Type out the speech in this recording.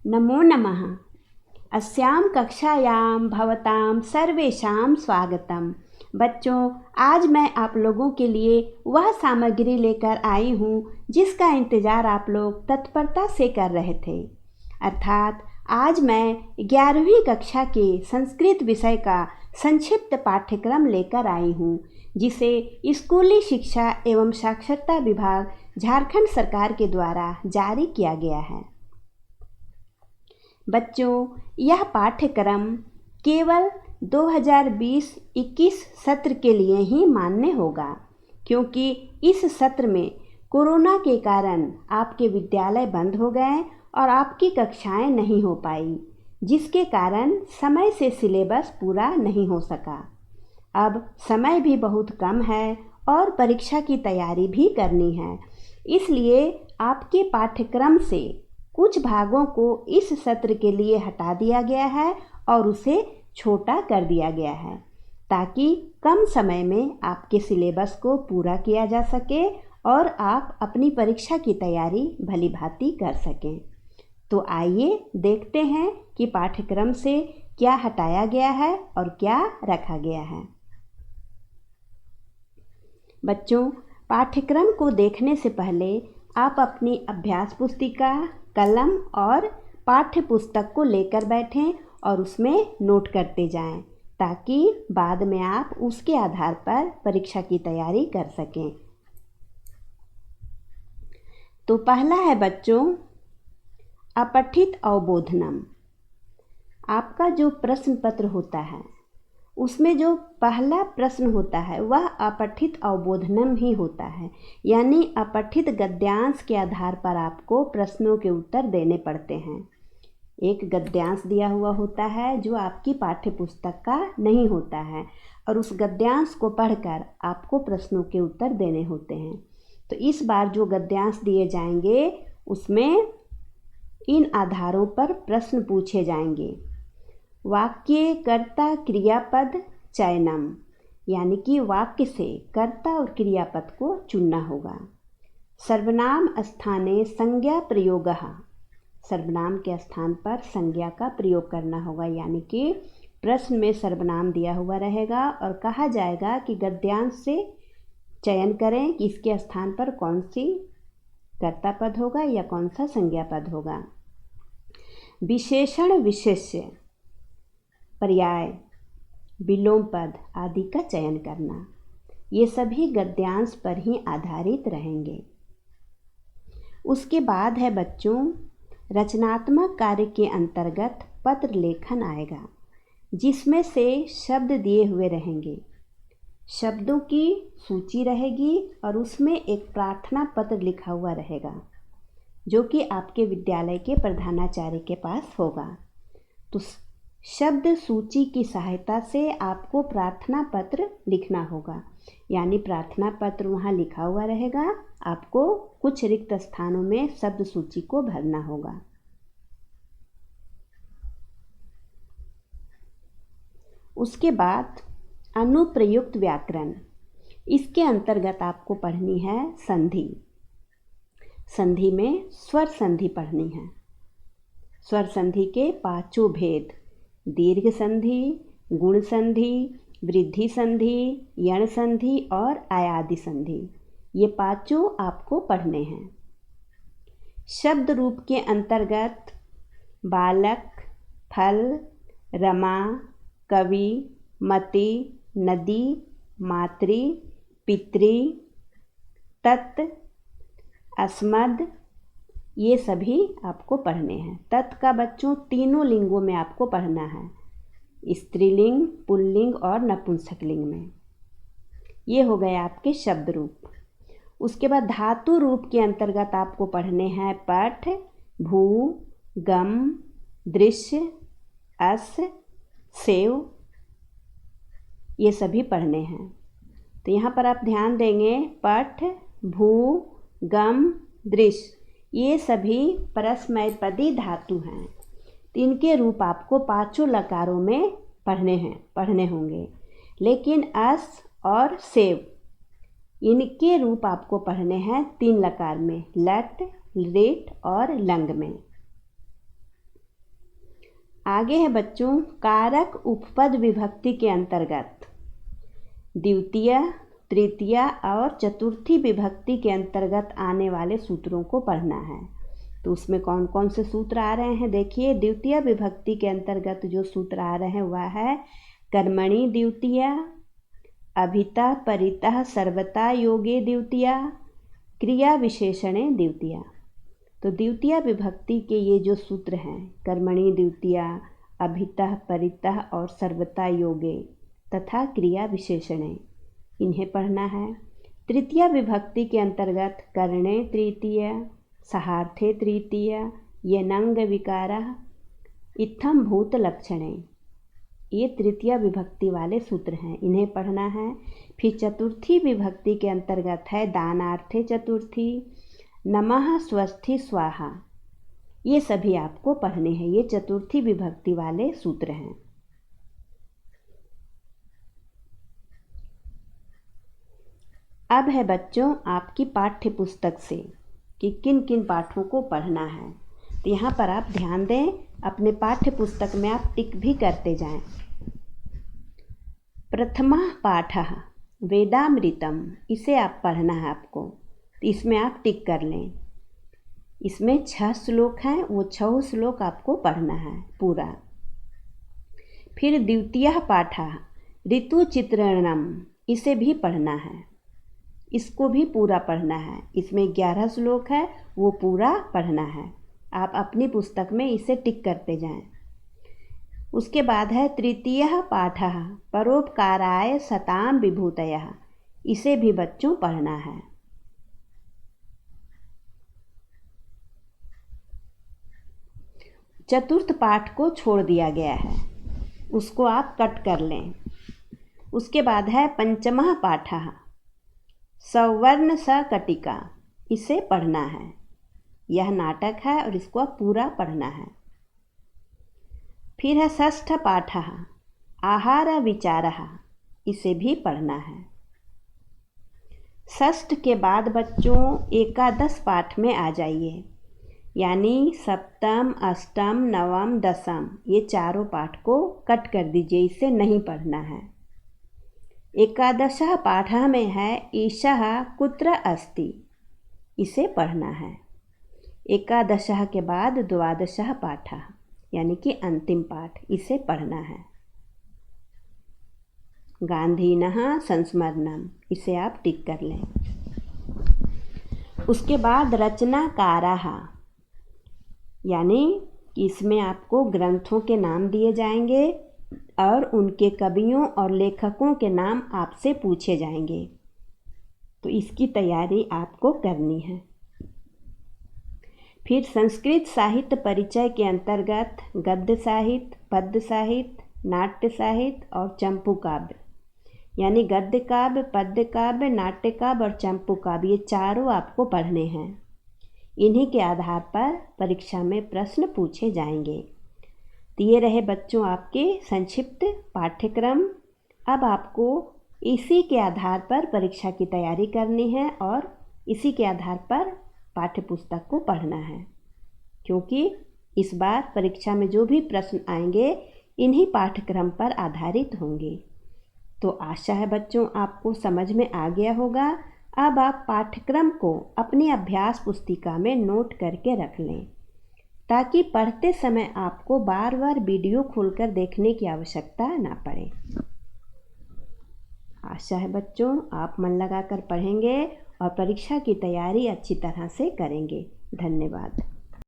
नमो नमः। अस्यां कक्षायां भवतां सर्वेषां स्वागतम। बच्चों, आज मैं आप लोगों के लिए वह सामग्री लेकर आई हूँ जिसका इंतज़ार आप लोग तत्परता से कर रहे थे। अर्थात आज मैं 11वीं कक्षा के संस्कृत विषय का संक्षिप्त पाठ्यक्रम लेकर आई हूँ, जिसे स्कूली शिक्षा एवं साक्षरता विभाग झारखंड सरकार के द्वारा जारी किया गया है। बच्चों, यह पाठ्यक्रम केवल 2020-21 सत्र के लिए ही मान्य होगा, क्योंकि इस सत्र में कोरोना के कारण आपके विद्यालय बंद हो गए और आपकी कक्षाएं नहीं हो पाई, जिसके कारण समय से सिलेबस पूरा नहीं हो सका। अब समय भी बहुत कम है और परीक्षा की तैयारी भी करनी है, इसलिए आपके पाठ्यक्रम से कुछ भागों को इस सत्र के लिए हटा दिया गया है और उसे छोटा कर दिया गया है, ताकि कम समय में आपके सिलेबस को पूरा किया जा सके और आप अपनी परीक्षा की तैयारी भलीभांति कर सकें। तो आइए देखते हैं कि पाठ्यक्रम से क्या हटाया गया है और क्या रखा गया है। बच्चों, पाठ्यक्रम को देखने से पहले आप अपनी अभ्यास पुस्तिका, कलम और पाठ्य पुस्तक को लेकर बैठें और उसमें नोट करते जाएं, ताकि बाद में आप उसके आधार पर परीक्षा की तैयारी कर सकें। तो पहला है बच्चों, अपठित अवबोधनम। आपका जो प्रश्न पत्र होता है उसमें जो पहला प्रश्न होता है वह अपठित अवबोधनम ही होता है, यानी अपठित गद्यांश के आधार पर आपको प्रश्नों के उत्तर देने पड़ते हैं। एक गद्यांश दिया हुआ होता है जो आपकी पाठ्य पुस्तक का नहीं होता है, और उस गद्यांश को पढ़कर आपको प्रश्नों के उत्तर देने होते हैं। तो इस बार जो गद्यांश दिए जाएंगे उसमें इन आधारों पर प्रश्न पूछे जाएंगे। वाक्य कर्ता क्रियापद चयनम, यानी कि वाक्य से कर्ता और क्रियापद को चुनना होगा। सर्वनाम स्थाने संज्ञा प्रयोगः, सर्वनाम के स्थान पर संज्ञा का प्रयोग करना होगा, यानी कि प्रश्न में सर्वनाम दिया हुआ रहेगा और कहा जाएगा कि गद्यांश से चयन करें कि इसके स्थान पर कौन सी कर्ता पद होगा या कौन सा संज्ञा पद होगा। विशेषण, विशेष्य, पर्याय, विलोम पद आदि का चयन करना, ये सभी गद्यांश पर ही आधारित रहेंगे। उसके बाद है बच्चों, रचनात्मक कार्य के अंतर्गत पत्र लेखन आएगा, जिसमें से शब्द दिए हुए रहेंगे, शब्दों की सूची रहेगी और उसमें एक प्रार्थना पत्र लिखा हुआ रहेगा, जो कि आपके विद्यालय के प्रधानाचार्य के पास होगा। तो शब्द सूची की सहायता से आपको प्रार्थना पत्र लिखना होगा, यानी प्रार्थना पत्र वहाँ लिखा हुआ रहेगा, आपको कुछ रिक्त स्थानों में शब्द सूची को भरना होगा। उसके बाद अनुप्रयुक्त व्याकरण, इसके अंतर्गत आपको पढ़नी है संधि। संधि में स्वर संधि पढ़नी है। स्वर संधि के पांचों भेद, दीर्घ संधि, गुण संधि, वृद्धि संधि, यण संधि और आयादि संधि, ये पांचों आपको पढ़ने हैं। शब्द रूप के अंतर्गत बालक, फल, रमा, कवि, मति, नदी, मातृ, पितृ, तत्, अस्मद, ये सभी आपको पढ़ने हैं। तत् का बच्चों तीनों लिंगों में आपको पढ़ना है, स्त्रीलिंग, पुल्लिंग और नपुंसकलिंग में। ये हो गए आपके शब्द रूप। उसके बाद धातु रूप के अंतर्गत आपको पढ़ने हैं पठ, भू, गम, दृश्य, अस, सेव, ये सभी पढ़ने हैं। तो यहाँ पर आप ध्यान देंगे, पठ, भू, गम, दृश्य, ये सभी परस्मैपदी धातु हैं। तो इनके रूप आपको पांचों लकारों में पढ़ने होंगे, लेकिन अस और सेव, इनके रूप आपको पढ़ने हैं 3 लकार में, लट, लिट और लंग में। आगे है बच्चों कारक उपपद विभक्ति के अंतर्गत द्वितीय, तृतीय और चतुर्थी विभक्ति के अंतर्गत आने वाले सूत्रों को पढ़ना है। तो उसमें कौन कौन से सूत्र आ रहे हैं देखिए। द्वितीय विभक्ति के अंतर्गत जो सूत्र आ रहे हैं वह है कर्मणि द्वितीय, अभितः परितः सर्वथा योगे द्वितीय, क्रिया विशेषणे द्वितीय। तो द्वितीय विभक्ति के ये जो सूत्र हैं कर्मणि द्वितीय, अभितः परितः और सर्वथा योगे तथा क्रिया विशेषणे, इन्हें पढ़ना है। तृतीय विभक्ति के अंतर्गत कर्णे तृतीय, सहार्थे तृतीय, यनंग विकारः, इत्थम भूत लक्षणे, ये तृतीय विभक्ति वाले सूत्र हैं, इन्हें पढ़ना है। फिर चतुर्थी विभक्ति के अंतर्गत है दानार्थे चतुर्थी, नमः स्वस्ति स्वाहा, ये सभी आपको पढ़ने हैं। ये चतुर्थी विभक्ति वाले सूत्र हैं। अब है बच्चों आपकी पाठ्य पुस्तक से कि किन किन पाठों को पढ़ना है। तो यहाँ पर आप ध्यान दें, अपने पाठ्य पुस्तक में आप टिक भी करते जाएं। प्रथमः पाठः वेदामृतम, इसे आप पढ़ना है आपको, तो इसमें आप टिक कर लें। इसमें 6 श्लोक हैं, वो 6 श्लोक आपको पढ़ना है पूरा। फिर द्वितीय पाठः ऋतुचित्रणम, इसे भी पढ़ना है, इसको भी पूरा पढ़ना है। इसमें 11 श्लोक है, वो पूरा पढ़ना है। आप अपनी पुस्तक में इसे टिक करते जाएं। उसके बाद है तृतीय पाठः परोपकाराय सताम विभूतयः, इसे भी बच्चों पढ़ना है। चतुर्थ पाठ को छोड़ दिया गया है, उसको आप कट कर लें। उसके बाद है पंचमः पाठः सवर्ण सकटिका, इसे पढ़ना है। यह नाटक है और इसको आप पूरा पढ़ना है। फिर है षष्ठ पाठः आहार विचारः, इसे भी पढ़ना है। षष्ठ के बाद बच्चों एकादश पाठ में आ जाइए, यानी सप्तम, अष्टम, नवम, दशम, ये चारों पाठ को कट कर दीजिए, इसे नहीं पढ़ना है। एकादशः पाठः में है ईशः कुत्र अस्ति, इसे पढ़ना है। एकादशः के बाद द्वादशः पाठः, यानी कि अंतिम पाठ, इसे पढ़ना है। गांधीनः संस्मरणम, इसे आप टिक कर लें। उसके बाद रचनाकाराः, यानी कि इसमें आपको ग्रंथों के नाम दिए जाएंगे और उनके कवियों और लेखकों के नाम आपसे पूछे जाएंगे। तो इसकी तैयारी आपको करनी है। फिर संस्कृत साहित्य परिचय के अंतर्गत गद्य साहित्य, पद्य साहित्य, नाट्य साहित्य और चंपू काव्य, यानी गद्य काव्य, पद्य काव्य, नाट्य काव्य और चंपू काव्य, ये चारों आपको पढ़ने हैं। इन्हीं के आधार पर परीक्षा में प्रश्न पूछे जाएंगे। तो ये रहे बच्चों आपके संक्षिप्त पाठ्यक्रम। अब आपको इसी के आधार पर परीक्षा की तैयारी करनी है और इसी के आधार पर पाठ्य पुस्तक को पढ़ना है, क्योंकि इस बार परीक्षा में जो भी प्रश्न आएंगे इन्हीं पाठ्यक्रम पर आधारित होंगे। तो आशा है बच्चों आपको समझ में आ गया होगा। अब आप पाठ्यक्रम को अपनी अभ्यास पुस्तिका में नोट करके रख लें, ताकि पढ़ते समय आपको बार बार वीडियो खोलकर देखने की आवश्यकता ना पड़े। आशा है बच्चों आप मन लगाकर पढ़ेंगे और परीक्षा की तैयारी अच्छी तरह से करेंगे। धन्यवाद।